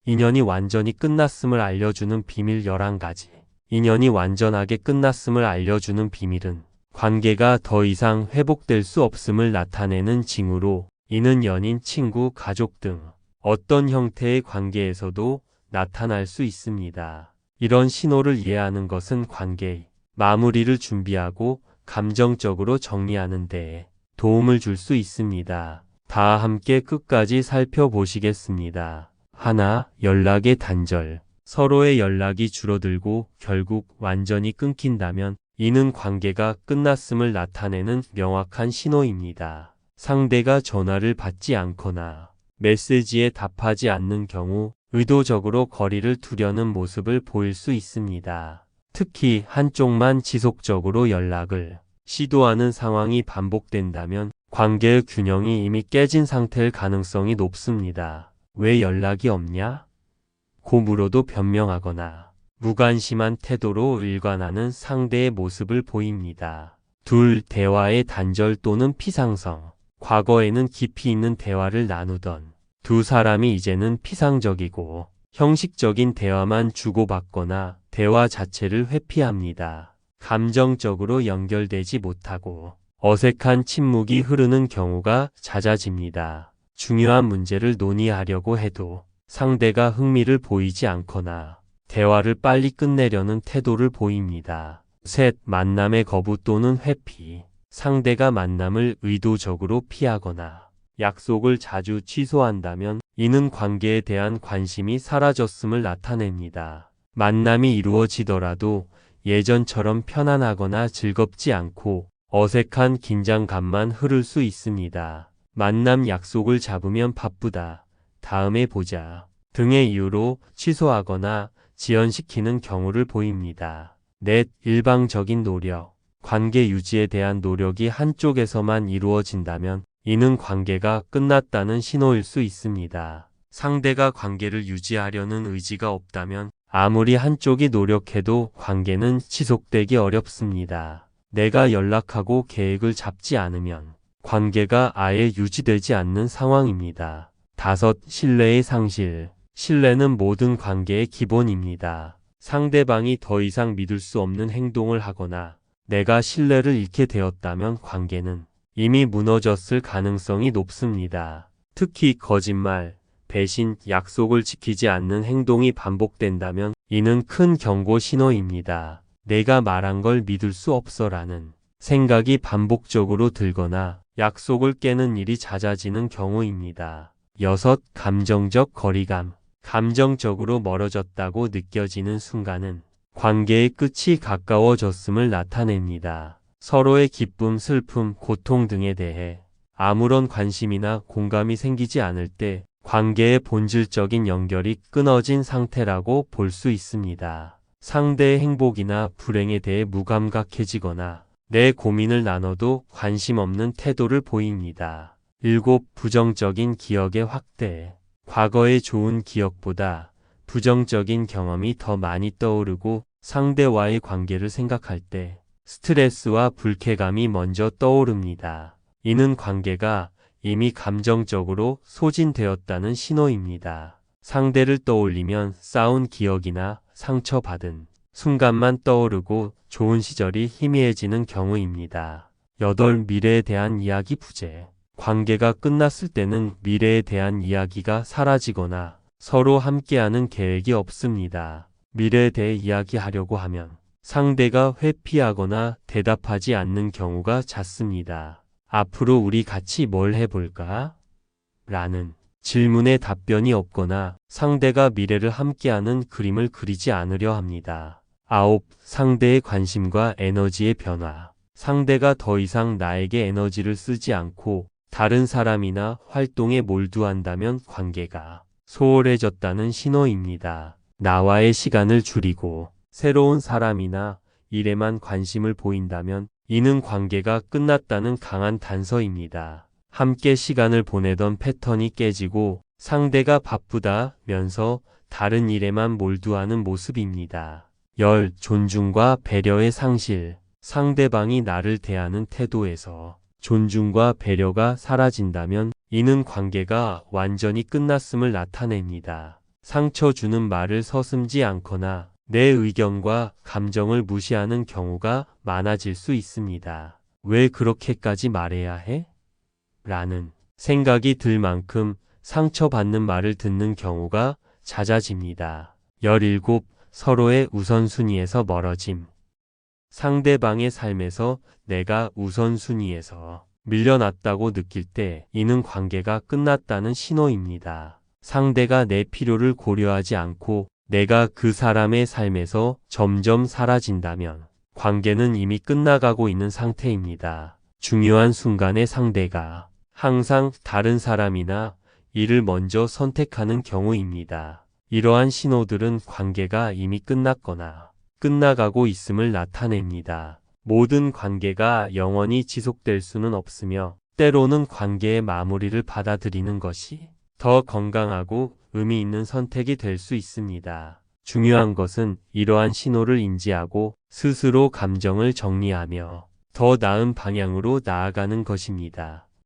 인연이 완전히 끝났음을 알려주는 비밀 11가지. 인연이 완전하게 끝났음을 알려주는 비밀은 관계가 더 이상 회복될 수 없음을 나타내는 징후로, 이는 연인, 친구, 가족 등 어떤 형태의 관계에서도 나타날 수 있습니다. 이런 신호를 이해하는 것은 관계의 마무리를 준비하고 감정적으로 정리하는 데에 도움을 줄 수 있습니다. 다 함께 끝까지 살펴보시겠습니다. 하나, 연락의 단절. 서로의 연락이 줄어들고 결국 완전히 끊긴다면 이는 관계가 끝났음을 나타내는 명확한 신호입니다. 상대가 전화를 받지 않거나 메시지에 답하지 않는 경우 의도적으로 거리를 두려는 모습을 보일 수 있습니다. 특히 한쪽만 지속적으로 연락을 시도하는 상황이 반복된다면 관계의 균형이 이미 깨진 상태일 가능성이 높습니다. 왜 연락이 없냐? 고 물어도 변명하거나 무관심한 태도로 일관하는 상대의 모습을 보입니다. 둘, 대화의 단절 또는 피상성. 과거에는 깊이 있는 대화를 나누던 두 사람이 이제는 피상적이고 형식적인 대화만 주고받거나 대화 자체를 회피합니다. 감정적으로 연결되지 못하고 어색한 침묵이 흐르는 경우가 잦아집니다. 중요한 문제를 논의하려고 해도 상대가 흥미를 보이지 않거나 대화를 빨리 끝내려는 태도를 보입니다. 셋, 만남의 거부 또는 회피. 상대가 만남을 의도적으로 피하거나 약속을 자주 취소한다면 이는 관계에 대한 관심이 사라졌음을 나타냅니다. 만남이 이루어지더라도 예전처럼 편안하거나 즐겁지 않고 어색한 긴장감만 흐를 수 있습니다. 만남 약속을 잡으면 바쁘다, 다음에 보자 등의 이유로 취소하거나 지연시키는 경우를 보입니다. 넷, 일방적인 노력. 관계 유지에 대한 노력이 한쪽에서만 이루어진다면 이는 관계가 끝났다는 신호일 수 있습니다. 상대가 관계를 유지하려는 의지가 없다면 아무리 한쪽이 노력해도 관계는 지속되기 어렵습니다. 내가 연락하고 계획을 잡지 않으면 관계가 아예 유지되지 않는 상황입니다. 다섯, 신뢰의 상실. 신뢰는 모든 관계의 기본입니다. 상대방이 더 이상 믿을 수 없는 행동을 하거나 내가 신뢰를 잃게 되었다면 관계는 이미 무너졌을 가능성이 높습니다. 특히 거짓말, 배신, 약속을 지키지 않는 행동이 반복된다면 이는 큰 경고 신호입니다. 내가 말한 걸 믿을 수 없어라는 생각이 반복적으로 들거나 약속을 깨는 일이 잦아지는 경우입니다. 여섯, 감정적 거리감. 감정적으로 멀어졌다고 느껴지는 순간은 관계의 끝이 가까워졌음을 나타냅니다. 서로의 기쁨, 슬픔, 고통 등에 대해 아무런 관심이나 공감이 생기지 않을 때 관계의 본질적인 연결이 끊어진 상태라고 볼 수 있습니다. 상대의 행복이나 불행에 대해 무감각해지거나 내 고민을 나눠도 관심 없는 태도를 보입니다. 일곱, 부정적인 기억의 확대. 과거의 좋은 기억보다 부정적인 경험이 더 많이 떠오르고 상대와의 관계를 생각할 때 스트레스와 불쾌감이 먼저 떠오릅니다. 이는 관계가 이미 감정적으로 소진되었다는 신호입니다. 상대를 떠올리면 싸운 기억이나 상처받은 순간만 떠오르고 좋은 시절이 희미해지는 경우입니다. 여덟, 미래에 대한 이야기 부재. 관계가 끝났을 때는 미래에 대한 이야기가 사라지거나 서로 함께하는 계획이 없습니다. 미래에 대해 이야기하려고 하면 상대가 회피하거나 대답하지 않는 경우가 잦습니다. 앞으로 우리 같이 뭘 해볼까? 라는 질문에 답변이 없거나 상대가 미래를 함께하는 그림을 그리지 않으려 합니다. 아홉, 상대의 관심과 에너지의 변화. 상대가 더 이상 나에게 에너지를 쓰지 않고 다른 사람이나 활동에 몰두한다면 관계가 소홀해졌다는 신호입니다. 나와의 시간을 줄이고 새로운 사람이나 일에만 관심을 보인다면 이는 관계가 끝났다는 강한 단서입니다. 함께 시간을 보내던 패턴이 깨지고 상대가 바쁘다면서 다른 일에만 몰두하는 모습입니다. 열, 존중과 배려의 상실. 상대방이 나를 대하는 태도에서 존중과 배려가 사라진다면 이는 관계가 완전히 끝났음을 나타냅니다. 상처 주는 말을 서슴지 않거나 내 의견과 감정을 무시하는 경우가 많아질 수 있습니다. 왜 그렇게까지 말해야 해? 라는 생각이 들 만큼 상처받는 말을 듣는 경우가 잦아집니다. 17. 서로의 우선순위에서 멀어짐. 상대방의 삶에서 내가 우선순위에서 밀려났다고 느낄 때 이는 관계가 끝났다는 신호입니다. 상대가 내 필요를 고려하지 않고 내가 그 사람의 삶에서 점점 사라진다면 관계는 이미 끝나가고 있는 상태입니다. 중요한 순간에 상대가 항상 다른 사람이나 일을 먼저 선택하는 경우입니다. 이러한 신호들은 관계가 이미 끝났거나 끝나가고 있음을 나타냅니다. 모든 관계가 영원히 지속될 수는 없으며 때로는 관계의 마무리를 받아들이는 것이 더 건강하고 의미 있는 선택이 될 수 있습니다. 중요한 것은 이러한 신호를 인지하고 스스로 감정을 정리하며 더 나은 방향으로 나아가는 것입니다.